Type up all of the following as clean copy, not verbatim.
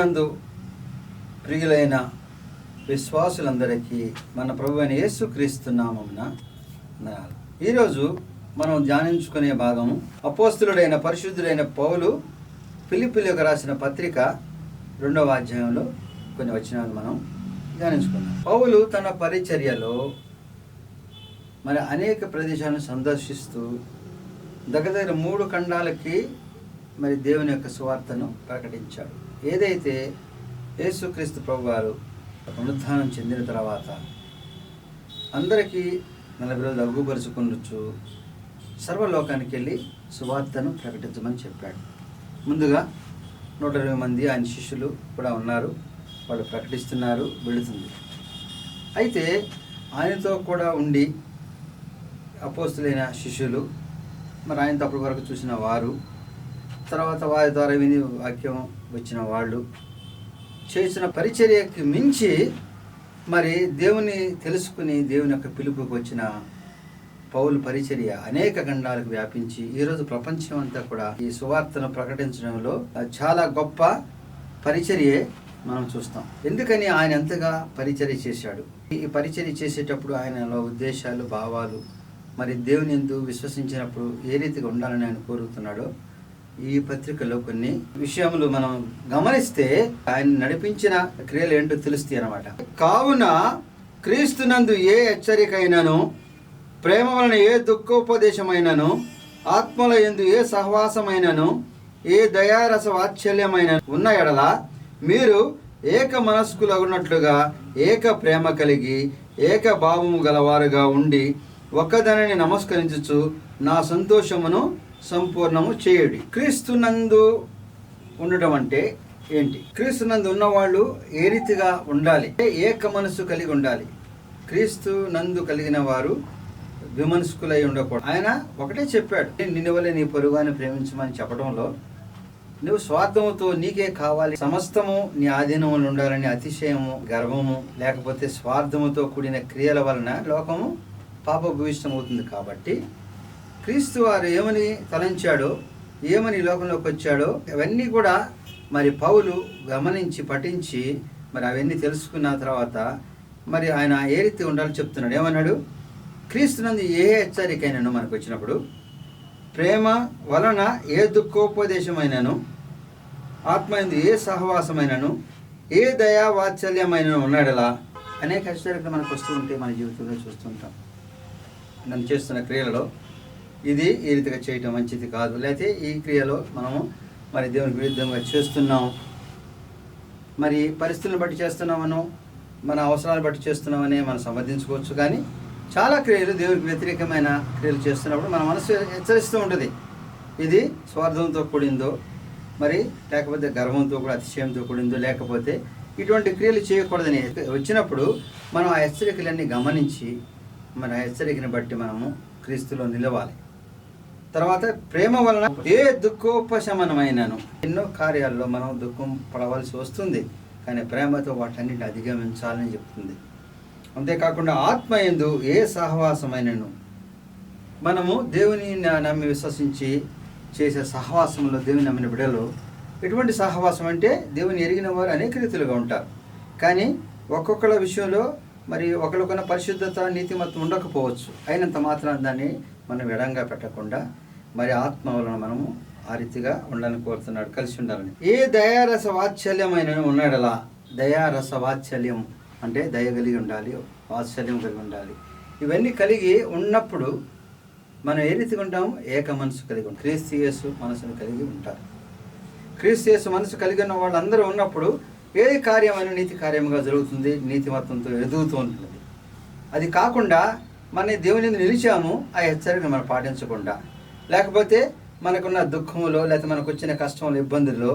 క్రీస్తునందు ప్రియులైన విశ్వాసులందరికీ మన ప్రభువైన యేసుక్రీస్తు నామమున వందనాలు. ఈరోజు మనం ధ్యానించుకునే భాగము అపోస్తులుడైన పరిశుద్ధుడైన పౌలు ఫిలిప్పీయులకు రాసిన పత్రిక 2వ అధ్యాయంలో కొన్ని వచనాలు మనం ధ్యానించుకున్నాం. పౌలు తన పరిచర్యలో మరి అనేక ప్రదేశాలను సందర్శిస్తూ దగ్గర 3 ఖండాలకి మరి దేవుని యొక్క సువార్తను ప్రకటించాడు. ఏదైతే యేసుక్రీస్తు ప్రభువారు పునరుద్ధానం చెందిన తర్వాత అందరికీ 40 రోజులు అగుపరుచుకొనొచ్చు సర్వలోకానికి వెళ్ళి సువార్తను ప్రకటించమని చెప్పాడు. ముందుగా 120 మంది ఆయన శిష్యులు కూడా ఉన్నారు. వాళ్ళు ప్రకటిస్తున్నారు, వెళుతుంది. అయితే ఆయనతో కూడా ఉండి అపోస్తులైన శిష్యులు, మరి ఆయనతో అప్పటి వరకు చూసిన వారు, తర్వాత వారి ద్వారా విని వాక్యం వచ్చిన వాళ్ళు చేసిన పరిచర్యకి మించి మరి దేవుని తెలుసుకుని దేవుని యొక్క పిలుపుకి వచ్చిన పౌలు పరిచర్య అనేక ఖండాలకు వ్యాపించి ఈరోజు ప్రపంచం అంతా కూడా ఈ సువార్తను ప్రకటించడంలో చాలా గొప్ప పరిచర్యే మనం చూస్తాం. ఎందుకని ఆయన ఎంతగా పరిచర్య చేశాడు. ఈ పరిచర్య చేసేటప్పుడు ఆయనలో ఉద్దేశాలు, భావాలు, మరి దేవుని యందు విశ్వసించినప్పుడు ఏ రీతిగా ఉండాలని ఆయన కోరుతున్నాడో ఈ పత్రికలో కొన్ని విషయములు మనం గమనిస్తే ఆయన నడిపించిన క్రియలు ఏంటో తెలుస్తాయి అన్నమాట. కావున క్రీస్తునందు ఏ హెచ్చరికైనను, ప్రేమ వలన ఏ దుఃఖోపదేశమైనను, ఆత్మల యందు ఏ సహవాసమైనను, ఏ దయారస వాత్సల్యమైన ఉన్న ఎడల మీరు ఏక మనస్కులగున్నట్లుగా ఏక ప్రేమ కలిగి ఏక భావము గలవారుగా ఉండి ఒక్కదానిని నమస్కరించుచు నా సంతోషమును సంపూర్ణము చేయుడి. క్రీస్తునందు ఉండటం అంటే ఏంటి? క్రీస్తునందు ఉన్నవాళ్ళు ఏ రీతిగా ఉండాలి? ఏక మనస్సు కలిగి ఉండాలి. క్రీస్తు నందు కలిగిన వారు విమనస్కులై ఉండకూడదు. ఆయన ఒకటే చెప్పాడు, నిన్ను వలె నీ పొరుగువాని ప్రేమించమని చెప్పడంలో నువ్వు స్వార్థముతో నీకే కావాలి, సమస్తము నీ ఆధీనంలో ఉండాలని అతిశయము, గర్వము, లేకపోతే స్వార్థముతో కూడిన క్రియల వలన లోకము పాపభూయిష్టమవుతుంది. కాబట్టి క్రీస్తు వారు ఏమని తలంచాడో, ఏమని లోకంలోకి వచ్చాడో అవన్నీ కూడా మరి పౌలు గమనించి పఠించి మరి అవన్నీ తెలుసుకున్న తర్వాత మరి ఆయన ఏ రీతి ఉండాలో చెప్తున్నాడు. ఏమన్నాడు? క్రీస్తునందు ఏ హెచ్చరికైనను మనకు వచ్చినప్పుడు ప్రేమ వలన ఏ దుఃఖోపదేశమైనను, ఆత్మయందు ఏ సహవాసమైనను, ఏ దయా వాత్సల్యమైనను ఉన్నాడలా అనేక హెచ్చరికలు మనకు వస్తూ ఉంటే మన జీవితంలో చూస్తుంటాం. నన్ను చేస్తున్న క్రియలలో ఇది ఈ రీతిగా చేయటం మంచిది కాదు, లేకపోతే ఈ క్రియలో మనము మరి దేవునికి విరుద్ధంగా చేస్తున్నాం, మరి పరిస్థితులను బట్టి చేస్తున్నామను, మన అవసరాలను బట్టి చేస్తున్నామని మనం సమర్థించుకోవచ్చు. కానీ చాలా క్రియలు దేవునికి వ్యతిరేకమైన క్రియలు చేస్తున్నప్పుడు మన మనసు హెచ్చరిస్తూ ఉంటుంది. ఇది స్వార్థంతో కూడిందో, మరి లేకపోతే గర్వంతో కూడా అతిశయంతో కూడిందో, లేకపోతే ఇటువంటి క్రియలు చేయకూడదని వచ్చినప్పుడు మనం ఆ హెచ్చరికలన్నీ గమనించి మన హెచ్చరికను బట్టి మనము క్రీస్తులో నిలవాలి. తర్వాత ప్రేమ వలన ఏ దుఃఖోపశమనమైనను, ఎన్నో కార్యాల్లో మనం దుఃఖం పడవలసి వస్తుంది, కానీ ప్రేమతో వాటన్నిటిని అధిగమించాలని చెప్తుంది. అంతేకాకుండా ఆత్మయందు ఏ సహవాసమైనను, మనము దేవుని నమ్మి విశ్వసించి చేసే సహవాసంలో దేవుని నమ్మిన బిడ్డలు ఎటువంటి సహవాసం అంటే దేవుని ఎరిగిన వారు అనేక రీతిలుగా ఉంటారు. కానీ ఒక్కొక్కళ్ళ విషయంలో మరి ఒకరికొన్న పరిశుద్ధత, నీతిమత్వం ఉండకపోవచ్చు. అయినంత మాత్రం దాన్ని మనం ఎడంగా పెట్టకుండా మరి ఆత్మ వలన మనము ఆ రీతిగా ఉండాలని కోరుతున్నాడు, కలిసి ఉండాలని. ఏ దయారస వాత్సల్యమైన ఉన్నాడలా. దయారస వాత్సల్యం అంటే దయ కలిగి ఉండాలి, వాత్సల్యం కలిగి ఉండాలి. ఇవన్నీ కలిగి ఉన్నప్పుడు మనం ఏ రీతిగా ఉంటాము? ఏక మనసు కలిగి ఉంటాం. క్రీస్తు యేసు మనసును కలిగి ఉంటారు. క్రీస్తు యేసు మనసు కలిగి ఉన్న వాళ్ళందరూ ఉన్నప్పుడు ఏ కార్యమైన నీతి కార్యముగా జరుగుతుంది, నీతిమత్వంతో ఎదుగుతూ ఉంటుంది. అది కాకుండా మన దేవుని నిలిచాము ఆ హెచ్చరికను మనం పాటించకుండా, లేకపోతే మనకున్న దుఃఖములో లేకపోతే మనకు వచ్చిన కష్టంలో, ఇబ్బందుల్లో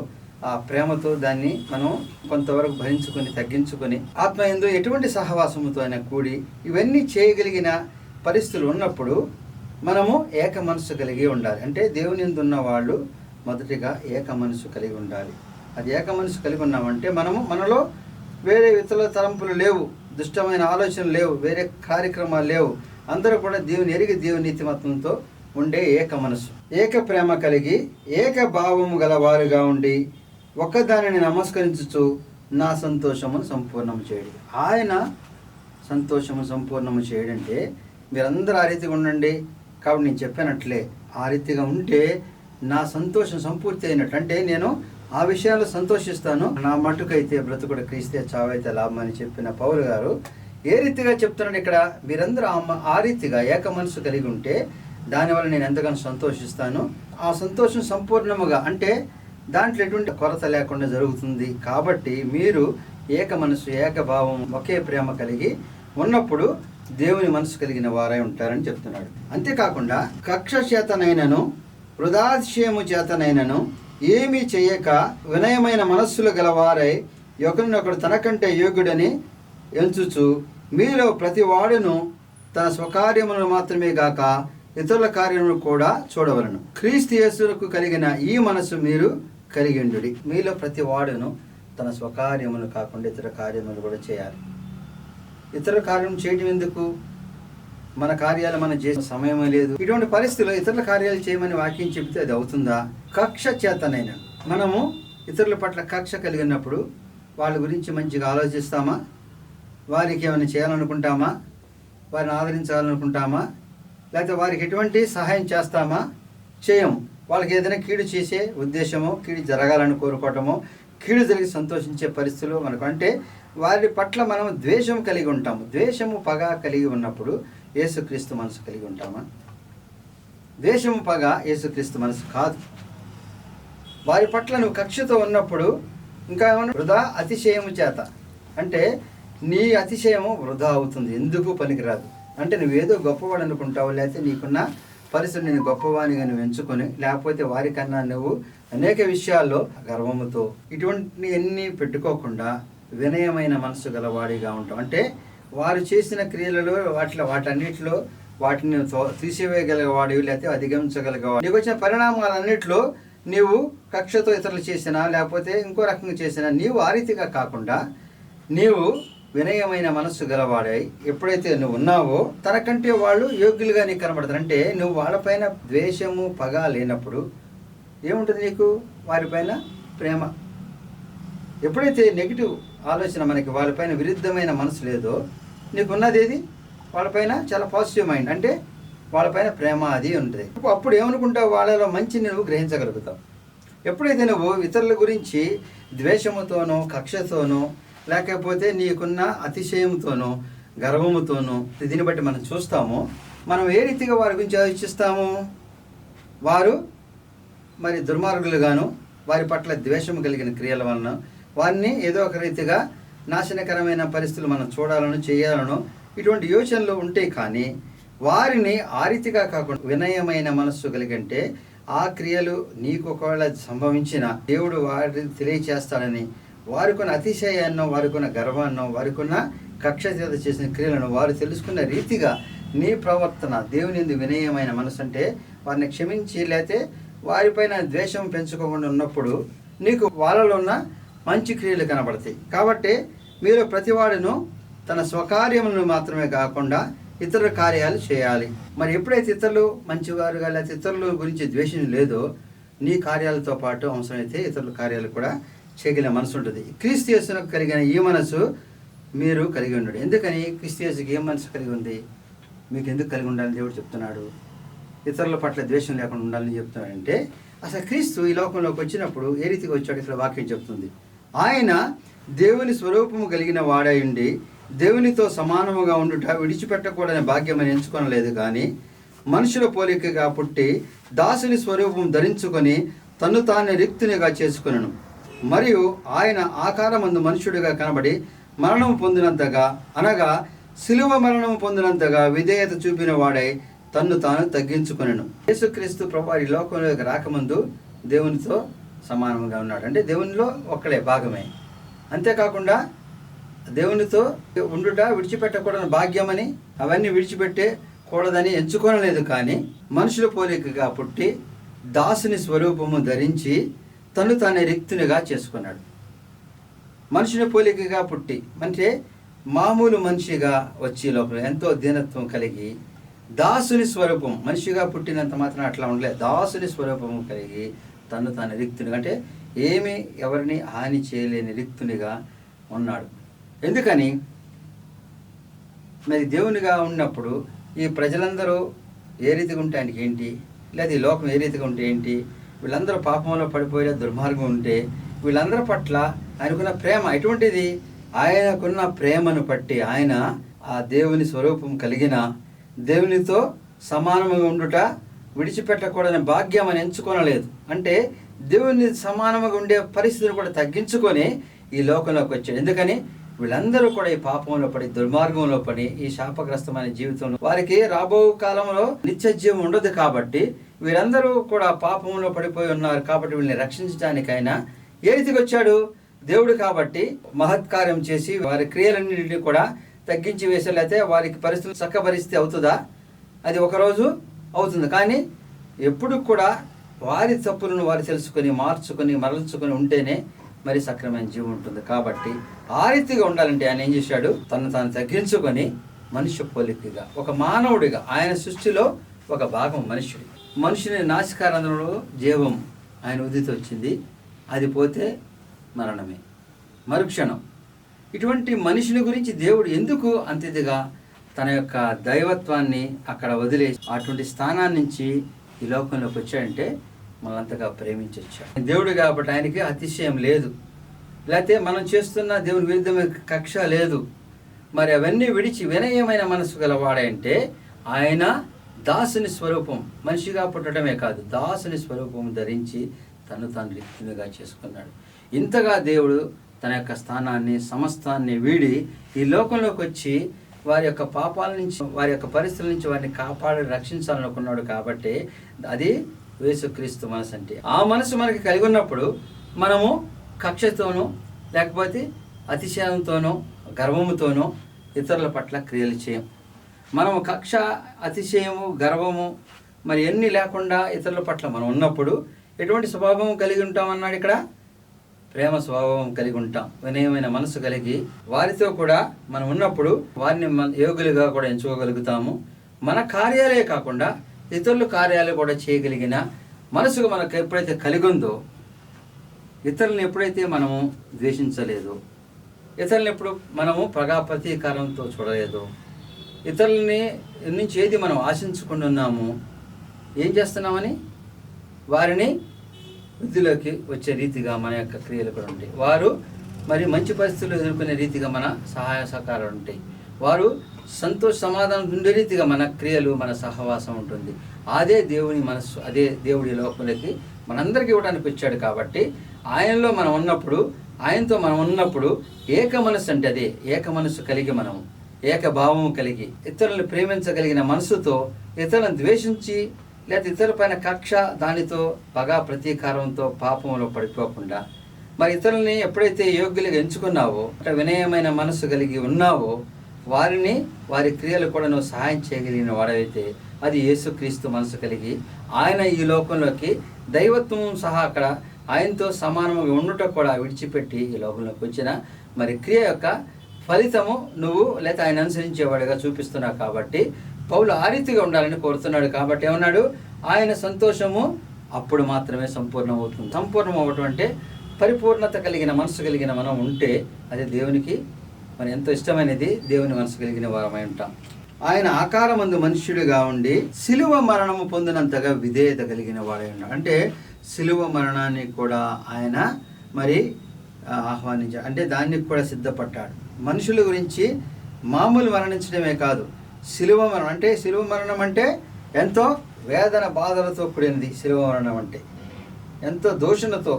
ఆ ప్రేమతో దాన్ని మనం కొంతవరకు భరించుకొని తగ్గించుకొని ఆత్మయందు ఎటువంటి సహవాసముతో అయినా కూడి ఇవన్నీ చేయగలిగిన పరిస్థితులు ఉన్నప్పుడు మనము ఏక మనసు కలిగి ఉండాలి. అంటే దేవుని యందు ఉన్న వాళ్ళు మొదటిగా ఏక మనసు కలిగి ఉండాలి. అది ఏక మనసు కలిగి ఉన్నామంటే మనలో వేరే ఇతర తలంపులు లేవు, దుష్టమైన ఆలోచనలు లేవు, వేరే కార్యక్రమాలు లేవు. అందరూ కూడా దేవుని ఎరిగి దేవుని నీతిమత్వంతో ఉండే ఏక మనసు, ఏక ప్రేమ కలిగి ఏక భావము గల వారుగా ఉండి ఒక్కదానిని నమస్కరించుచు నా సంతోషమును సంపూర్ణము చేయడు. ఆయన సంతోషము సంపూర్ణము చేయడంటే మీరందరూ ఆ రీతిగా ఉండండి. కాబట్టి నేను చెప్పినట్లే ఆ రీతిగా ఉంటే నా సంతోషం సంపూర్తి అయినట్టు. అంటే నేను ఆ విషయాలు సంతోషిస్తాను. నా మటుకైతే బ్రతుకుడు క్రీస్తే, చావైతే లాభం అని చెప్పిన పౌలు గారు ఏ రీతిగా చెప్తున్నాడు ఇక్కడ? మీరందరూ ఆ రీతిగా ఏక మనసు కలిగి ఉంటే దానివల్ల నేను ఎంతగానో సంతోషిస్తాను. ఆ సంతోషం సంపూర్ణముగా అంటే దాంట్లో ఎటువంటి కొరత లేకుండా జరుగుతుంది. కాబట్టి మీరు ఏక మనసు, ఏకభావం, ఒకే ప్రేమ కలిగి ఉన్నప్పుడు దేవుని మనసు కలిగిన వారై ఉంటారని చెప్తున్నాడు. అంతేకాకుండా కక్ష చేతనైనను వృధాతిశయము చేతనైనను ఏమీ చేయక వినయమైన మనస్సులు గలవారై ఒకరినొకడు తనకంటే యోగ్యుడని ఎంచుచు మీలో ప్రతి వాడును తన స్వకార్యములను మాత్రమే గాక ఇతరుల కార్యములను కూడా చూడవలను. క్రీస్తు యేసుకు కలిగిన ఈ మనసు మీరు కలిగిండుడి. మీలో ప్రతి వాడును తన స్వకార్యములు కాకుండా ఇతర కార్యములు కూడా చేయాలి. ఇతర కార్యం చేయడం ఎందుకు? మన కార్యాలు మనం చేసే సమయమే లేదు. ఇటువంటి పరిస్థితుల్లో ఇతరుల కార్యాలు చేయమని వాక్యం చెబితే అది అవుతుందా? కక్ష చేతనైన మనము ఇతరుల పట్ల కక్ష కలిగినప్పుడు వాళ్ళ గురించి మంచిగా ఆలోచిస్తామా? వారికి ఏమైనా చేయాలనుకుంటామా? వారిని ఆదరించాలనుకుంటామా? లేకపోతే వారికి ఎటువంటి సహాయం చేస్తామా? చేయము. వాళ్ళకి ఏదైనా కీడు చేసే ఉద్దేశమో, కీడు జరగాలని కోరుకోవటమో, కీడు జరిగి సంతోషించే పరిస్థితులు మనకు అంటే వారి పట్ల మనం ద్వేషం కలిగి ఉంటాము. ద్వేషము, పగ కలిగి ఉన్నప్పుడు యేసుక్రీస్తు మనసు కలిగి ఉంటామా? ద్వేషము, పగ యేసుక్రీస్తు మనసు కాదు. వారి పట్ల నువ్వు కక్షతో ఉన్నప్పుడు ఇంకా ఏమన్నా వృధా అతిశయము చేత అంటే నీ అతిశయము వృధా అవుతుంది, ఎందుకు పనికిరాదు. అంటే నువ్వేదో గొప్పవాడు అనుకుంటావు, లేకపోతే నీకున్న పరిస్థితి నేను గొప్పవానిగా నువ్వు ఎంచుకొని, లేకపోతే వారికన్నా నువ్వు అనేక విషయాల్లో గర్వముతో ఇటువంటి ఎన్ని పెట్టుకోకుండా వినయమైన మనసు గలవాడిగా ఉంటాం. అంటే వారు చేసిన క్రియలలో వాటన్నిటిలో వాటిని తీసివేయగలిగేవాడివి, లేకపోతే అధిగమించగలిగేవాడు. నీకు వచ్చిన పరిణామాలన్నింటిలో నీవు కక్షతో ఇతరులు చేసినా, లేకపోతే ఇంకో రకంగా చేసినా, నీవు ఆ రీతిగా కాకుండా నీవు వినయమైన మనస్సు గలవాడై ఎప్పుడైతే నువ్వు ఉన్నావో తనకంటే వాళ్ళు యోగ్యులుగా నీకు కనబడతారు. అంటే నువ్వు వాళ్ళపైన ద్వేషము, పగ లేనప్పుడు ఏముంటుంది నీకు? వారిపైన ప్రేమ. ఎప్పుడైతే నెగిటివ్ ఆలోచన మనకి వాళ్ళపైన విరుద్ధమైన మనసు లేదో నీకున్నది ఏది? వాళ్ళపైన చాలా పాజిటివ్ మైండ్, అంటే వాళ్ళపైన ప్రేమ అది ఉంటుంది. అప్పుడు ఏమనుకుంటావు? వాళ్ళలో మంచిని నువ్వు గ్రహించగలుగుతావు. ఎప్పుడైతే నువ్వు ఇతరుల గురించి ద్వేషముతోనో, కక్షతోనో, లేకపోతే నీకున్న అతిశయంతోనో, గర్వముతోనో, దీన్ని బట్టి మనం చూస్తాము. మనం ఏ రీతిగా వారి గురించి ఆలోచిస్తాము? వారు మరి దుర్మార్గులుగాను, వారి పట్ల ద్వేషము కలిగిన క్రియల వలన వారిని ఏదో ఒక రీతిగా నాశనకరమైన పరిస్థితులు మనం చూడాలను, చేయాలను ఇటువంటి యోచనలు ఉంటాయి. కానీ వారిని ఆ రీతిగా కాకుండా వినయమైన మనస్సు కలిగంటే ఆ క్రియలు నీకు ఒకవేళ సంభవించిన దేవుడు వారిని తెలియచేస్తాడని, వారికున్న అతిశయాన్నో, వారికున్న గర్వాన్నో, వారికున్న కక్ష చేత చేసిన క్రియలను వారు తెలుసుకున్న రీతిగా నీ ప్రవర్తన దేవుని వినయమైన మనసు అంటే వారిని క్షమించి, లేకపోతే వారిపైన ద్వేషం పెంచుకోకుండా ఉన్నప్పుడు నీకు వాళ్ళలో ఉన్న మంచి క్రియలు కనబడతాయి. కాబట్టి మీరు ప్రతివాడును తన స్వకార్యములను మాత్రమే కాకుండా ఇతరుల కార్యాలు చేయాలి. మరి ఎప్పుడైతే ఇతరులు మంచివారుగా, లేకపోతే ఇతరుల గురించి ద్వేషం లేదో నీ కార్యాలతో పాటు అవసరమైతే ఇతరుల కార్యాలు కూడా చేయగలిగిన మనసు ఉంటుంది. క్రీస్తు యేసునకు కలిగిన ఈ మనసు మీరు కలిగి ఉండడు. ఎందుకని? క్రీస్తు యేసుకి ఏ మనసు కలిగి ఉంది? మీకు ఎందుకు కలిగి ఉండాలని దేవుడు చెప్తున్నాడు? ఇతరుల పట్ల ద్వేషం లేకుండా ఉండాలని చెప్తున్నాడంటే అసలు క్రీస్తు ఈ లోకంలోకి వచ్చినప్పుడు ఏ రీతిగా వచ్చాడు ఇక్కడ వాక్యం చెప్తుంది. ఆయన దేవుని స్వరూపము కలిగిన వాడై ఉండి దేవునితో సమానముగా ఉండుట విడిచిపెట్టకూడని భాగ్యమని ఎంచుకొనలేదు, కానీ మనుషుల పోలికగా పుట్టి దాసుని స్వరూపం ధరించుకొని తన్ను తానే రిక్తునిగా చేసుకొనెను. మరియు ఆయన ఆకారమందు మనుషుడిగా కనబడి మరణము పొందినంతగా, అనగా శిలువ మరణము పొందినంతగా విధేయత చూపిన వాడై తన్ను తాను తగ్గించుకొనెను. యేసుక్రీస్తు ప్రభువు ఈ లోకంలోకి రాకముందు దేవునితో సమానంగా ఉన్నాడు. అంటే దేవునిలో ఒక్కడే భాగమే. అంతేకాకుండా దేవునితో ఉండుట విడిచిపెట్టకూడని భాగ్యమని అవన్నీ విడిచిపెట్టే కూడదని ఎంచుకోనలేదు, కానీ మనుషుల పోలికగా పుట్టి దాసుని స్వరూపము ధరించి తను తానే రిక్తునిగా చేసుకున్నాడు. మనుషుని పోలికగా పుట్టి అంటే మామూలు మనిషిగా వచ్చి లోపల ఎంతో దీనత్వం కలిగి దాసుని స్వరూపం, మనిషిగా పుట్టినంత మాత్రం అట్లా ఉండలేదు, దాసుని స్వరూపము కలిగి తను తాను రిక్తునిగా, అంటే ఏమి ఎవరిని హాని చేయలేని రిక్తునిగా ఉన్నాడు. ఎందుకని? మరి దేవునిగా ఉన్నప్పుడు ఈ ప్రజలందరూ ఏ రీతిగా ఉంటే ఆయనకి ఏంటి, లేదా ఈ లోకం ఏ రీతిగా ఉంటే ఏంటి, వీళ్ళందరూ పాపంలో పడిపోయే దుర్మార్గం ఉంటే వీళ్ళందరి పట్ల ఆయనకున్న ప్రేమ ఎటువంటిది? ఆయనకున్న ప్రేమను బట్టి ఆయన ఆ దేవుని స్వరూపం కలిగిన దేవునితో సమానముగా ఉండుట విడిచిపెట్టకూడని భాగ్యం అని ఎంచుకోనలేదు. అంటే దేవుని సమానముగా ఉండే పరిస్థితిని కూడా తగ్గించుకొని ఈ లోకంలోకి వచ్చాడు. ఎందుకని? వీళ్ళందరూ కూడా ఈ పాపంలో పడి దుర్మార్గంలో పడి ఈ శాపగ్రస్తమైన జీవితంలో వారికి రాబో కాలంలో నిత్య జీవం ఉండదు. కాబట్టి వీరందరూ కూడా పాపంలో పడిపోయి ఉన్నారు. కాబట్టి వీళ్ళని రక్షించడానికైనా ఏ రీతికి వచ్చాడు? దేవుడు కాబట్టి మహత్కార్యం చేసి వారి క్రియలన్నింటినీ కూడా తగ్గించి వేసేలైతే వారికి పరిస్థితులు చక్కబరిస్తే అవుతుందా? అది ఒకరోజు అవుతుంది. కానీ ఎప్పుడు కూడా వారి తప్పులను వారు తెలుసుకొని మార్చుకొని మరల్చుకొని ఉంటేనే మరి సక్రమైన జీవం ఉంటుంది. కాబట్టి ఆ రీతిగా ఉండాలంటే ఆయన ఏం చేశాడు? తను తాను తగ్గించుకొని మనుష్య పోలికగా ఒక మానవుడిగా, ఆయన సృష్టిలో ఒక భాగం మనుషుని నాసికారంధ్రంలో జీవం ఆయన ఉదితి వచ్చింది. అది పోతే మరణమే, మరుక్షణం. ఇటువంటి మనిషిని గురించి దేవుడు ఎందుకు అంతిదిగా తన యొక్క దైవత్వాన్ని అక్కడ వదిలేసి అటువంటి స్థానాన్ని నుంచి ఈ లోకంలోకి వచ్చాడంటే మనల్ంతగా ప్రేమించి వచ్చాడు దేవుడు. కాబట్టి ఆయనకి అతిశయం లేదు, లేకపోతే మనం చేస్తున్న దేవుని విరుద్ధమైన కక్ష లేదు. మరి అవన్నీ విడిచి వినయమైన మనసు గలవాడంటే ఆయన దాసుని స్వరూపం, మనిషిగా పుట్టడమే కాదు దాసుని స్వరూపం ధరించి తను తాను రిక్తునిగా చేసుకున్నాడు. ఇంతగా దేవుడు తన యొక్క స్థానాన్ని సమస్తాన్ని వీడి ఈ లోకంలోకి వచ్చి వారి యొక్క పాపాల నుంచి, వారి యొక్క పరిస్థితుల నుంచి వారిని కాపాడి రక్షించాలనుకున్నాడు. కాబట్టి అది యేసుక్రీస్తు మనసు. అంటే ఆ మనసు మనకి కలిగి ఉన్నప్పుడు మనము కక్షతోనూ లేకపోతే అతిశయంతోనూ గర్వముతోనూ ఇతరుల పట్ల క్రియలు చేయం. మనము కక్ష, అతిశయము, గర్వము మరి ఎన్ని లేకుండా ఇతరుల పట్ల మనం ఉన్నప్పుడు ఎటువంటి స్వభావం కలిగి ఉంటామన్నాడు ఇక్కడ? ప్రేమ స్వభావం కలిగి ఉంటాం. వినయమైన మనసు కలిగి వారితో కూడా మనం ఉన్నప్పుడు వారిని యోగులుగా కూడా ఎంచుకోగలుగుతాము. మన కార్యాలే కాకుండా ఇతరుల కార్యాలు కూడా చేయగలిగిన మనసుకు మనకు ఎప్పుడైతే కలిగి ఉందో, ఇతరులను ఎప్పుడైతే మనము ద్వేషించలేదో, ఇతరులను ఎప్పుడు మనము ప్రతీకారంతో చూడలేదో, ఇతరులని నుంచి ఏది మనం ఆశించకుండా ఉన్నాము, ఏం చేస్తున్నామని వారిని వృద్ధిలోకి వచ్చే రీతిగా మన యొక్క క్రియలు కూడా ఉంటాయి. వారు మరి మంచి పరిస్థితులు ఎదుర్కొనే రీతిగా మన సహాయ సహకారాలు ఉంటాయి. వారు సంతోష సమాధానం ఉండే రీతిగా మన క్రియలు, మన సహవాసం ఉంటుంది. అదే దేవుని మనస్సు, అదే దేవుడి లోకంలోకి మనందరికీ ఇవ్వడానికి వచ్చాడు. కాబట్టి ఆయనలో మనం ఉన్నప్పుడు, ఆయనతో మనం ఉన్నప్పుడు ఏక మనస్సు, అంటే అదే ఏక మనస్సు కలిగి మనము ఏకభావము కలిగి ఇతరులను ప్రేమించగలిగిన మనసుతో ఇతరులను ద్వేషించి లేదా ఇతరుల పైన కక్ష, దానితో పగ, ప్రతీకారంతో పాపంలో పడిపోకుండా మరి ఇతరులని ఎప్పుడైతే యోగ్యులుగా ఎంచుకున్నావో, అంటే వినయమైన మనసు కలిగి ఉన్నావో, వారిని వారి క్రియలు కూడా నువ్వు సహాయం చేయగలిగిన వాడైతే అది యేసుక్రీస్తు మనసు కలిగి ఆయన ఈ లోకంలోకి దైవత్వం సహా అక్కడ ఆయనతో సమానంగా ఉండుట కూడా విడిచిపెట్టి ఈ లోకంలోకి వచ్చిన మరి క్రియ యొక్క ఫలితము నువ్వు లేదా ఆయన అనుసరించేవాడిగా చూపిస్తున్నావు. కాబట్టి పౌలు ఆ రీతిగా ఉండాలని కోరుతున్నాడు. కాబట్టి ఏమన్నాడు? ఆయన సంతోషము అప్పుడు మాత్రమే సంపూర్ణం అవుతుంది. సంపూర్ణం అవ్వటం అంటే పరిపూర్ణత కలిగిన మనసు కలిగిన మనం ఉంటే అది దేవునికి మరి ఎంతో ఇష్టమైనది. దేవుని మనసు కలిగిన వారమై ఉంటాం. ఆయన ఆకారమందు మనుష్యుడిగా ఉండి సిలువ మరణము పొందినంతగా విధేయత కలిగిన వాడై ఉన్నాడు. అంటే సిలువ మరణాన్ని కూడా ఆయన మరి ఆహ్వానించాడు, అంటే దానికి కూడా సిద్ధపడ్డాడు. మనుషుల గురించి మామూలు మరణించడమే కాదు, సిలువ మరణం అంటే, సిలువ మరణం అంటే ఎంతో వేదన బాధలతో కూడినది. సిలువ మరణం అంటే ఎంతో దూషణతో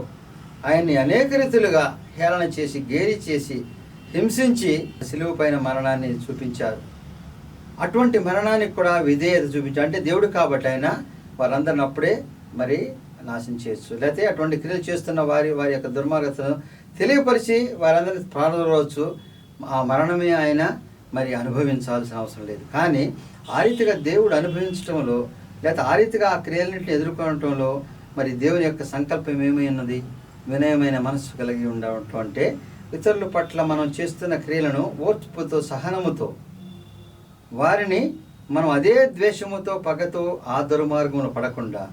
ఆయన్ని అనేక రీతులుగా హేళన చేసి, గేలి చేసి, హింసించి సిలువ పైన మరణాన్ని చూపించారు. అటువంటి మరణానికి కూడా విధేయత చూపించారు. అంటే దేవుడు కాబట్టి ఆయన వారందరిని అప్పుడే మరి నాశించవచ్చు, లేకపోతే అటువంటి క్రియలు చేస్తున్న వారి యొక్క దుర్మార్గతను తెలియపరిచి వారందరినీ ప్రారంభవచ్చు. ఆ మరణమే ఆయన మరి అనుభవించాల్సిన అవసరం లేదు. కానీ ఆ రీతిగా దేవుడు అనుభవించడంలో, లేకపోతే ఆ రీతిగా ఆ క్రియలన్నింటిని ఎదుర్కొనటంలో మరి దేవుని యొక్క సంకల్పం ఏమై ఉన్నది? వినయమైన మనస్సు కలిగి ఉండటం. అంటే ఇతరుల పట్ల మనం చేస్తున్న క్రియలను ఓర్పుతో, సహనముతో, వారిని మనం అదే ద్వేషముతో, పగతో ఆ దుర్మార్గమును పడకుండా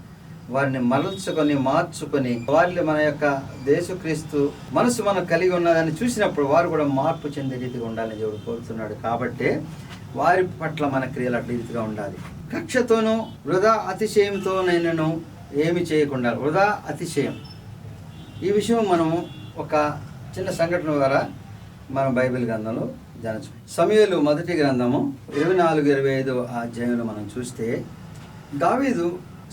వారిని మరల్చుకొని మార్చుకొని వారిని మన యొక్క యేసుక్రీస్తు మనసు మనం కలిగి ఉన్నదని చూసినప్పుడు వారు కూడా మార్పు చెందే రీతిగా ఉండాలని దేవుడు కోరుతున్నాడు. కాబట్టి వారి పట్ల మన క్రియలు అట్ల రీతిగా ఉండాలి. కక్షతోనూ వృధా అతిశయంతోనైనను ఏమి చేయకుండా, వృధా అతిశయం ఈ విషయం మనం ఒక చిన్న సంఘటన ద్వారా మనం బైబిల్ గ్రంథంలో ధ్యానించు. సమూయేలు మొదటి గ్రంథము 24-25 అధ్యాయంలో మనం చూస్తే దావీదు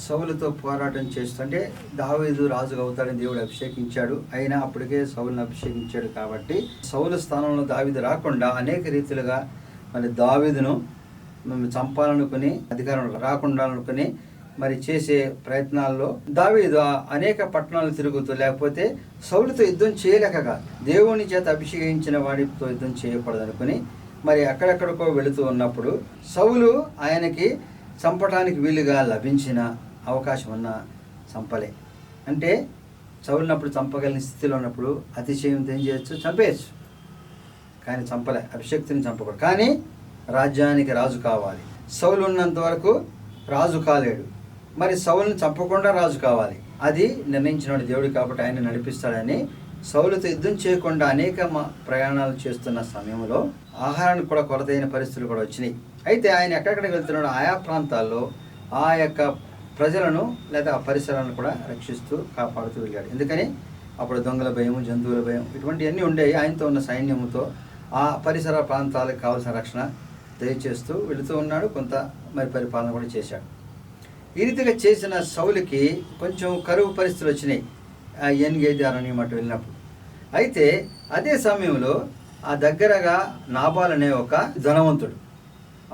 సౌలుతో పోరాటం చేస్తుంటే, దావీదు రాజుగా అవుతాడని దేవుడు అభిషేకించాడు. అయినా అప్పటికే సౌలును అభిషేకించాడు కాబట్టి సౌలు స్థానంలో దావీదు రాకుండా అనేక రీతిలుగా మరి దావీదును చంపాలనుకుని, అధికారం రాకుండా అనుకుని మరి చేసే ప్రయత్నాల్లో దావీదు అనేక పట్టణాలు తిరుగుతూ, లేకపోతే సౌలుతో యుద్ధం చేయలేక కాదు, దేవుని చేత అభిషేకించిన వాడితో యుద్ధం చేయకూడదనుకుని మరి అక్కడెక్కడికో వెళుతూ ఉన్నప్పుడు సౌలు ఆయనకి చంపడానికి వీలుగా లభించిన అవకాశం ఉన్న చంపలే. అంటే సౌలునప్పుడు చంపగలిగిన స్థితిలో ఉన్నప్పుడు అతిశయంతో ఏం చేయొచ్చు, చంపేయచ్చు. కానీ చంపలే, అభిషక్తిని చంపకూడదు. కానీ రాజ్యానికి రాజు కావాలి. సౌలు ఉన్నంత వరకు రాజు కాలేడు. మరి సౌలుని చంపకుండా రాజు కావాలి. అది నిర్ణయించిన దేవుడు కాబట్టి ఆయన నడిపిస్తాడని సౌలుతో యుద్ధం చేయకుండా అనేక ప్రయాణాలు చేస్తున్న సమయంలో ఆహారానికి కూడా కొరతైన పరిస్థితులు కూడా వచ్చినాయి. అయితే ఆయన ఎక్కడెక్కడికి వెళ్తున్నాడో ఆయా ప్రాంతాల్లో ఆ యొక్క ప్రజలను లేదా ఆ పరిసరాలను కూడా రక్షిస్తూ కాపాడుతూ వెళ్ళాడు. ఎందుకని అప్పుడు దొంగల భయం, జంతువుల భయం ఇటువంటివన్నీ ఉండేవి. ఆయనతో ఉన్న సైన్యంతో ఆ పరిసర ప్రాంతాలకు కావాల్సిన రక్షణ దయచేస్తూ వెళుతూ ఉన్నాడు. కొంత మరి పరిపాలన కూడా చేశాడు. ఈ రీతిగా చేసిన సౌలుకి కొంచెం కరువు పరిస్థితులు వచ్చినాయి ఆ ఎన్గేది అరణ్యం అటు వెళ్ళినప్పుడు. అయితే అదే సమయంలో ఆ దగ్గరగా నాబాల్ అనే ఒక ధనవంతుడు,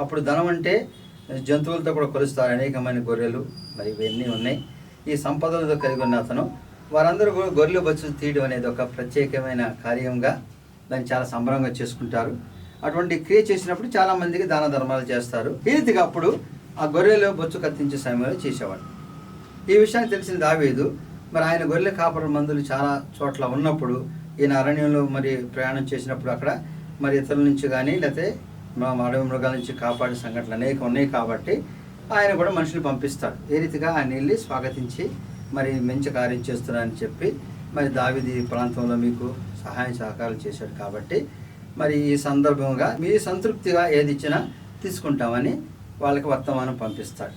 అప్పుడు ధనం అంటే జంతువులతో కూడా కొలుస్తారు, అనేకమైన గొర్రెలు మరి ఇవన్నీ ఉన్నాయి. ఈ సంపదలతో కలిగి ఉన్న అతను వారందరూ కూడా గొర్రెలు బొచ్చు తీయడం అనేది ఒక ప్రత్యేకమైన కార్యంగా దాన్ని చాలా సంబరంగా చేసుకుంటారు. అటువంటి క్రియ చేసినప్పుడు చాలామందికి దాన ధర్మాలు చేస్తారు. ఈ రీతిగా అప్పుడు ఆ గొర్రెలు బొచ్చు కత్తించే సమయంలో చేసేవాడు. ఈ విషయాన్ని తెలిసిన దావీదు మరి ఆయన గొర్రెల కాపర మందులు చాలా చోట్ల ఉన్నప్పుడు ఈయన అరణ్యంలో మరి ప్రయాణం చేసినప్పుడు అక్కడ మరి ఇతరుల నుంచి కానీ లేకపోతే అడవి మృగాల నుంచి కాపాడే సంఘటనలు అనేక ఉన్నాయి కాబట్టి ఆయన కూడా మనుషులు పంపిస్తాడు. ఏ రీతిగా ఆయన వెళ్ళి స్వాగతించి మరి మంచి కార్యం చేస్తున్నారని చెప్పి మరి దావీదు ఈ ప్రాంతంలో మీకు సహాయ సహకారాలు చేశాడు కాబట్టి మరి ఈ సందర్భంగా మీ సంతృప్తిగా ఏది ఇచ్చినా తీసుకుంటామని వాళ్ళకి వర్తమానం పంపిస్తాడు.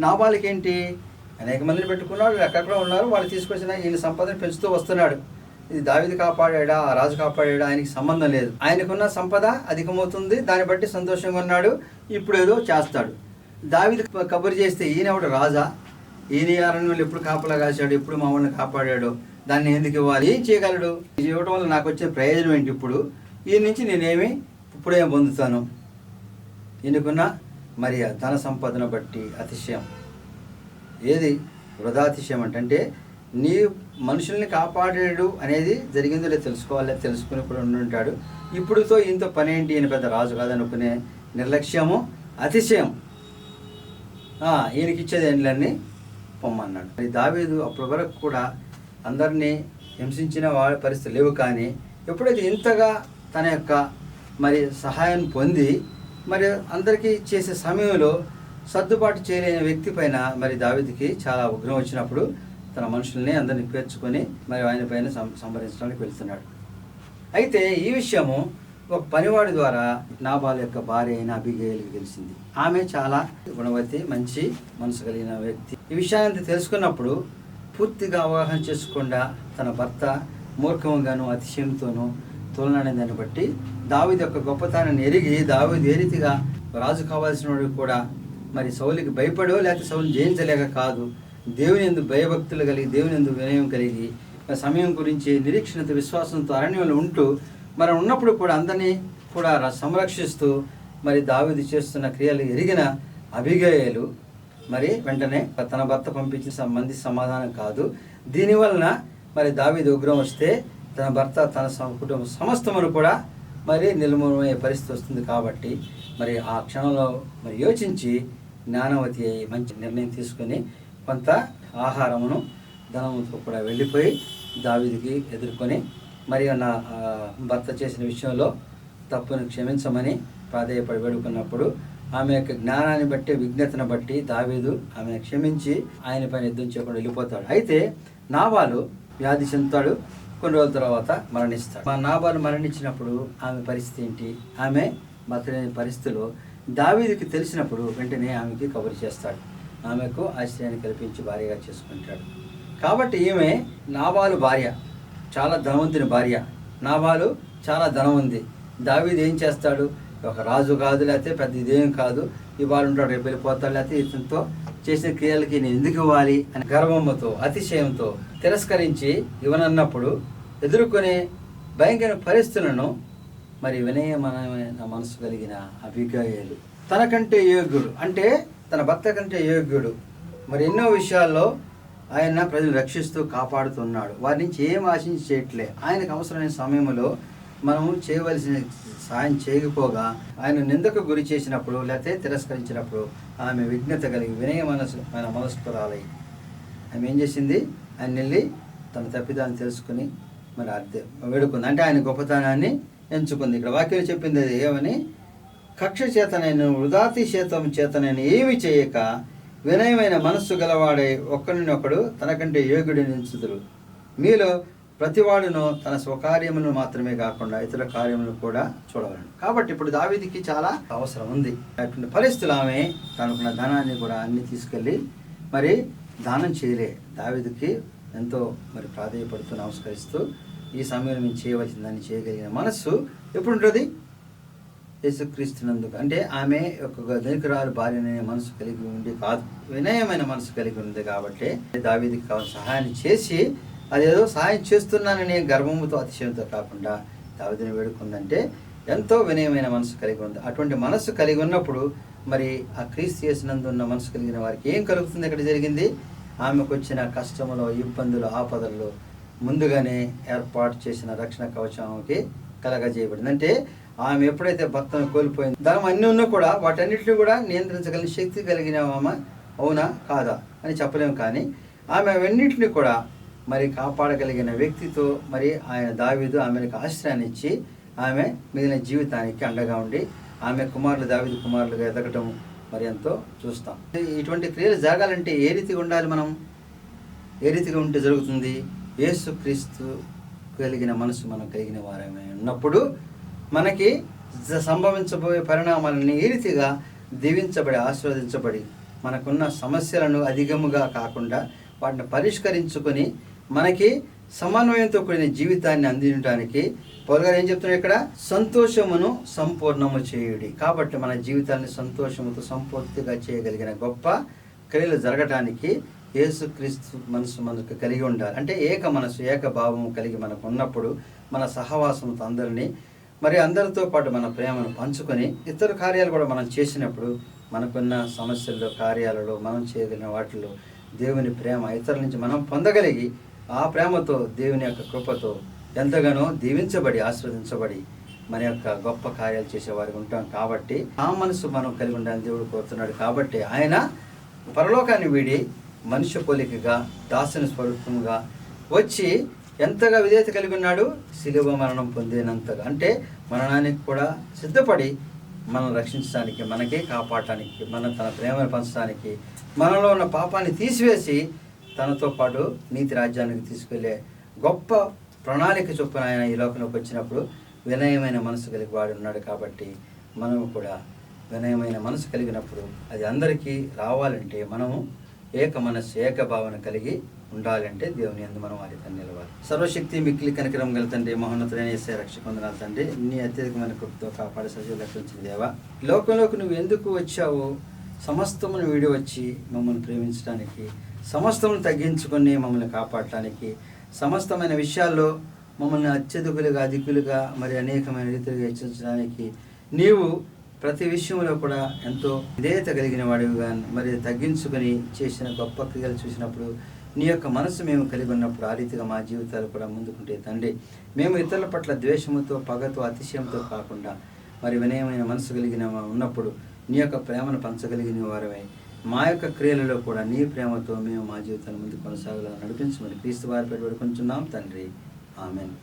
నాబాలుకి ఏంటి, అనేక మందిని పెట్టుకున్నాడు, ఎక్కడెక్కడ ఉన్నారు, వాళ్ళు తీసుకొచ్చిన ఈయన సంపదను పెంచుతూ వస్తున్నాడు. ఇది దావీదు కాపాడా, ఆ రాజు కాపాడా, ఆయనకి సంబంధం లేదు. ఆయనకున్న సంపద అధికమవుతుంది, దాన్ని బట్టి సంతోషంగా ఉన్నాడు. ఇప్పుడు ఏదో చేస్తాడు. దావీదు కబురు చేస్తే ఈయన ఒకటి రాజా, ఈయన అరణ్యంలో ఎప్పుడు కాపలా కాశాడు, ఎప్పుడు మా వాళ్ళని కాపాడాడు, దాన్ని ఎందుకు ఇవ్వాలి, ఏం చేయగలడు, ఇది ఇవ్వడం వల్ల నాకు వచ్చే ప్రయోజనం ఏంటి, ఇప్పుడు ఈయన నుంచి నేనేమి ఇప్పుడేం పొందుతాను. ఈయనకున్న మరి ధన సంపదను బట్టి అతిశయం, ఏది వృధాతిశయం అంటే నీ మనుషుల్ని కాపాడాడు అనేది జరిగిందో లేదు తెలుసుకోవాలి, తెలుసుకుని కూడా ఉండుంటాడు. ఇప్పుడుతో ఇంత పని ఏంటి, ఈయన పెద్ద రాజు కాదనుకునే నిర్లక్ష్యము, అతిశయం. ఈయనకి ఇచ్చేది ఏంటని పొమ్మన్నాడు. మరి దావీదు అప్పటి వరకు కూడా అందరినీ హింసించిన వాళ్ళ పరిస్థితులు లేవు. కానీ ఎప్పుడైతే ఇంతగా తన యొక్క మరి సహాయం పొంది మరి అందరికీ చేసే సమయంలో సర్దుబాటు చేయలేని వ్యక్తి పైన మరి దావీదుకి చాలా ఉగ్రం వచ్చినప్పుడు తన మనుషుల్ని అందరినీ పేర్చుకొని మరి ఆయన పైన సంహరించడానికి వెళ్తున్నాడు. అయితే ఈ విషయము ఒక పనివాడి ద్వారా నాబాల్ యొక్క భార్య అయిన అబీగయీలుకి తెలిసింది. ఆమె చాలా గుణవతి, మంచి మనసు కలిగిన వ్యక్తి. ఈ విషయాన్ని తెలుసుకున్నప్పుడు పూర్తిగా అవగాహన చేసుకుండా తన భర్త మూర్ఖంగాను అతిశయంతోనూ తోలనాడిన దాన్ని బట్టి దావీదు యొక్క గొప్పతనాన్ని ఎరిగి దావీదు ఏ రీతిగా రాజు కావాల్సిన వాడు కూడా మరి సౌలుకి భయపడో లేకపోతే సౌలుని జయించలేక కాదు, దేవుని యందు భయభక్తులు కలిగి, దేవుని యందు వినయం కలిగి, సమయం గురించి నిరీక్షణతో విశ్వాసంతో అరణ్యంలో ఉంటూ మరి ఉన్నప్పుడు కూడా అందరినీ కూడా సంరక్షిస్తూ మరి దావీదు చేస్తున్న క్రియలు ఎరిగిన అబీగయీలు మరి వెంటనే తన భర్త పంపించిన మంది సమాధానం కాదు, దీనివలన మరి దావీదు ఉగ్రం వస్తే తన భర్త తన కుటుంబం సమస్తమును కూడా మరి నిర్మూలమయ్యే పరిస్థితి వస్తుంది. కాబట్టి మరి ఆ క్షణంలో మరి యోచించి జ్ఞానవతి అయ్యి మంచి నిర్ణయం తీసుకొని కొంత ఆహారమును ధనముతో కూడా వెళ్ళిపోయి దావీదుకి ఎదుర్కొని మరి నా భర్త చేసిన విషయంలో తప్పును క్షమించమని ప్రాధేయపడి వేడుకున్నప్పుడు ఆమె యొక్క జ్ఞానాన్ని బట్టి, విజ్ఞతను బట్టి దావీదు ఆమెను క్షమించి ఆయన పైన యుద్ధం చేయకుండా వెళ్ళిపోతాడు. అయితే నాబాలు వ్యాధి చెందుతాడు, కొన్ని రోజుల తర్వాత మరణిస్తాడు. మా నాబాలు మరణించినప్పుడు ఆమె పరిస్థితి ఏంటి? ఆమె బతలేని పరిస్థితిలో దావీదుకి తెలిసినప్పుడు వెంటనే ఆమెకి కబురు చేస్తాడు, ఆమెకు ఆశ్రయాన్ని కల్పించి భార్యగా చేసుకుంటాడు. కాబట్టి ఈమె నాబాలు భార్య, చాలా ధనవంతుని భార్య. నాబాలు చాలా ధనం ఉంది. దావీదు ఏం చేస్తాడు? ఒక రాజు కాదు, లేకపోతే పెద్ద ఇదేం కాదు, ఇవాళ ఉంటాడు రేపు వెళ్ళిపోతాడు, లేకపోతే ఇతనితో చేసిన క్రియలకి నేను ఎందుకు ఇవ్వాలి అని గర్వంతో, అతిశయంతో తిరస్కరించి ఇవ్వనన్నప్పుడు ఎదుర్కొనే భయంకర పరిస్థితులను మరి వినయమైన మనసు కలిగిన అబిగయీలు తనకంటే యోగ్యుడు, అంటే తన భర్త కంటే యోగ్యుడు, మరి ఎన్నో విషయాల్లో ఆయన ప్రజలు రక్షిస్తూ కాపాడుతున్నాడు. వారి నుంచి ఏం ఆశించి చేయట్లే. ఆయనకు అవసరమైన సమయంలో మనము చేయవలసిన సాయం చేయకపోగా ఆయన నిందకు గురి చేసినప్పుడు, లేకపోతే తిరస్కరించినప్పుడు ఆమె విఘ్నత కలిగి వినయ మనస్కురాలై ఆమె ఏం చేసింది? ఆయన వెళ్ళి తన తప్పిదాన్ని తెలుసుకుని మరి వేడుకుంది. అంటే ఆయన గొప్పతనాన్ని ఎంచుకుంది. ఇక్కడ వాక్యం చెప్పింది అది ఏమని? కక్ష చేతనైన వృధాతిశేతం చేతనైన ఏమి చేయక వినయమైన మనస్సు గలవాడే ఒక్కడినొకడు తనకంటే యోగ్యుడిని ఎంచుదురు. మీలో ప్రతివాడును తన స్వకార్యములను మాత్రమే కాకుండా ఇతర కార్యములను కూడా చూడగలను. కాబట్టి ఇప్పుడు దావీదుకి చాలా అవసరం ఉంది. అటువంటి పరిస్థితులు ఆమె తనకున్న ధనాన్ని కూడా అన్ని తీసుకెళ్ళి మరి దానం చేయలే. దావీదుకి ఎంతో మరి ప్రాధేయపడుతూ నమస్కరిస్తూ ఈ సమయంలో మేము చేయవలసిందని చేయగలిగిన మనస్సు ఎప్పుడు ఉంటుంది? యేసుక్రీస్తునందుకు. అంటే ఆమె ఒక ధనికురాలు భార్య అనే మనసు కలిగి ఉండి కాదు, వినయమైన మనసు కలిగి ఉంది. కాబట్టి దావీదుకి కావాల్సిన సహాయాన్ని చేసి, అదేదో సహాయం చేస్తున్నానని గర్వముతో అతిశయంతో కాకుండా దావీదుని వేడుకుందంటే ఎంతో వినయమైన మనసు కలిగి ఉంది. అటువంటి మనసు కలిగి ఉన్నప్పుడు మరి ఆ క్రీస్తు యేసునందు ఉన్న మనసు కలిగిన వారికి ఏం కలుగుతుంది? ఇక్కడ జరిగింది, ఆమెకు వచ్చిన కష్టములో, ఇబ్బందులు, ఆపదల్లో ముందుగానే ఏర్పాటు చేసిన రక్షణ కవచానికి కలగజేయబడింది. అంటే ఆమె ఎప్పుడైతే భర్తను కోల్పోయింది, ధనం అన్నీ ఉన్నా కూడా వాటన్నిటిని కూడా నియంత్రించగలిగిన శక్తి కలిగిన ఆమె అవునా కాదా అని చెప్పలేము. కానీ ఆమె అవన్నింటినీ కూడా మరి కాపాడగలిగిన వ్యక్తితో మరి ఆయన దావీదు ఆమెకు ఆశ్రయాన్ని ఇచ్చి ఆమె మిగిలిన జీవితానికి అండగా ఉండి ఆమె కుమారులు దావీదు కుమారులుగా ఎదగటం మరి ఎంతో చూస్తాం. ఇటువంటి క్రియలు జరగాలంటే ఏ రీతిగా ఉండాలి? మనం ఏ రీతిగా ఉంటే జరుగుతుంది? యేసుక్రీస్తు కలిగిన మనసు మనం కలిగిన వారమే ఉన్నప్పుడు మనకి సంభవించబోయే పరిణామాలని ఏ రీతిగా దీవించబడి ఆశీర్వదించబడి మనకున్న సమస్యలను అధికముగా కాకుండా వాటిని పరిష్కరించుకొని మనకి సమన్వయంతో కూడిన జీవితాన్ని అందించడానికి పౌలు గారు ఏం చెప్తున్నారు ఇక్కడ? సంతోషమును సంపూర్ణము చేయుడి. కాబట్టి మన జీవితాన్ని సంతోషముతో సంపూర్తిగా చేయగలిగిన గొప్ప క్రియలు జరగటానికి యేసుక్రీస్తు మనసు మనకు కలిగి ఉండాలి. అంటే ఏక మనసు, ఏక భావము కలిగి మనకు ఉన్నప్పుడు మన సహవాసంతో అందరినీ మరి అందరితో పాటు మన ప్రేమను పంచుకొని ఇతర కార్యాలు కూడా మనం చేసినప్పుడు మనకున్న సమస్యల్లో, కార్యాలలో, మనం చేయగలిగిన వాటిలో దేవుని ప్రేమ ఇతరుల నుంచి మనం పొందగలిగి ఆ ప్రేమతో దేవుని యొక్క కృపతో ఎంతగానో దీవించబడి ఆశీర్వదించబడి మన యొక్క గొప్ప కార్యాలు చేసేవారికి ఉంటాం. కాబట్టి ఆ మనసు మనం కలిగి ఉండాలని దేవుడు కోరుతున్నాడు. కాబట్టి ఆయన పరలోకాన్ని వీడి మనుష్య పోలికగా దాసుని స్వరూపంగా వచ్చి ఎంతగా విధేయత కలిగి ఉన్నాడు? శిలువ మరణం పొందినంతగా. అంటే మరణానికి కూడా సిద్ధపడి మనం రక్షించడానికి, మనకే కాపాడటానికి, మన తన ప్రేమను పంచడానికి, మనలో ఉన్న పాపాన్ని తీసివేసి తనతో పాటు నీతి రాజ్యానికి తీసుకెళ్లే గొప్ప ప్రణాళిక చొప్పున ఆయన ఈ లోకంలోకి వచ్చినప్పుడు వినయమైన మనసు కలిగి వాడు ఉన్నాడు. కాబట్టి మనము కూడా వినయమైన మనసు కలిగినప్పుడు అది అందరికీ రావాలంటే మనము ఏక మనస్సు, ఏక భావన కలిగి ఉండాలంటే దేవుని యందు మనం వారితో నిలవాలి. సర్వశక్తి మిక్కిలి కనికరం గల తండ్రి, మహోన్నతుడైన యేసయ్య రక్షకొందనాలు తండ్రి, నీ అత్యధికమైన కృపతో కాపాడే సజీవ రక్షించిన దేవా, లోకంలోకి నువ్వు ఎందుకు వచ్చావో సమస్తమును వీడి వచ్చి మమ్మల్ని ప్రేమించడానికి, సమస్తమును తగ్గించుకొని మమ్మల్ని కాపాడటానికి, సమస్తమైన విషయాల్లో మమ్మల్ని అత్యధికులుగా, అధికులుగా మరి అనేకమైన రీతిగా హెచ్చరించడానికి నీవు ప్రతి విషయంలో కూడా ఎంతో విధేయత కలిగిన వాడివిగా మరి తగ్గించుకొని చేసిన గొప్ప క్రియలు చూసినప్పుడు నీ యొక్క మనసు మేము కలిగి ఉన్నప్పుడు ఆ రీతిగా మా జీవితాలు కూడా ముందుకుంటే తండ్రి, మేము ఇతరుల పట్ల ద్వేషముతో, పగతో, అతిశయంతో కాకుండా మరి వినయమైన మనసు కలిగిన ఉన్నప్పుడు నీ యొక్క ప్రేమను పంచగలిగిన వారమై మా యొక్క క్రియలలో కూడా నీ ప్రేమతో మేము మా జీవితాన్ని ముందు కొనసాగాలని నడిపించమని క్రీస్తు వారి పేరు వేడుకుంటున్నాం తండ్రి. ఆమెన్.